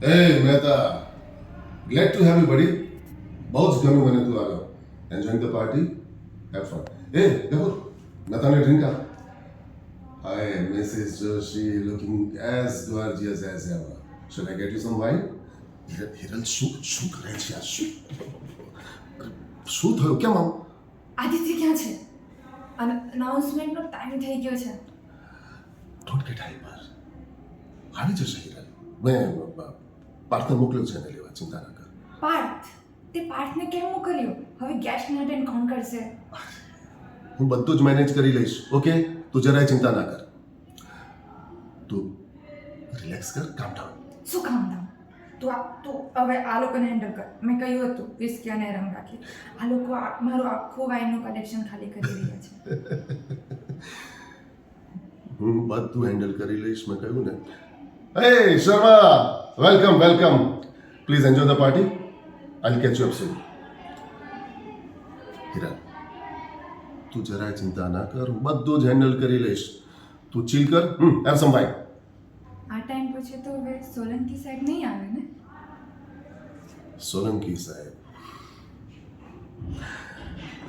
Hey, Mehta. Glad to have you, buddy. बहुत गमी मैंने तू आ गया. Enjoying the party? Have fun. Hey, देखो, Mehta ने drink का. Hi, Mrs. Joshi, looking as gorgeous as ever. Should I get you some wine? Hiral શું કરે છે આ શું થયું કેમ આમ આદિત્ય ક્યાં છે? અનાઉન્સમેન્ટનો ટાઈમ થઈ ગયો છે. ડોન્ટ ગેટ હાઈપર આવી જશે હિરલ મેં પાર્થને મોકલ્યો છે એને લેવા ચિંતા ના કર તે પાર્થને કેમ મોકલ્યો? હવે ગેસ્ટને અટેન્ડ કોણ કરશે? હું બધું જ મેનેજ કરી લઈશ ઓકે તું જરાય ચિંતા ના કર તું રિલેક્સ કર કામ ડાઉન શું કામ ધામ? તું હવે આ લોકોને હેન્ડલ કર. મેં કહ્યું હતું વિસ્કી અને રમ રાખી. આ લોકો મારું આખું વાઇનનું કલેક્શન ખાલી કરી રહ્યા છે. હું બધું હેન્ડલ કરી લઈશ મેં કહ્યું ને hey Sharma welcome please enjoy the party I catch you up soon Hiral તું જરાય ચિંતા ના કર હું બધું જ હેન્ડલ કરી લઈશ તું ચીલ કર હેવ સમ વાઇન આ ટાઈમ પછી તો હવે સોલંકી સાઈડ નહીં આવે ને? સોલંકી સાહેબ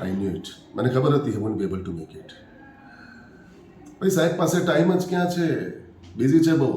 આઈ ન્યુ ઇટ મને ખબર હતી હી want be able to make it ભાઈ સાહેબ પાસે ટાઈમ જ ક્યાં છે બિઝી છે બહુ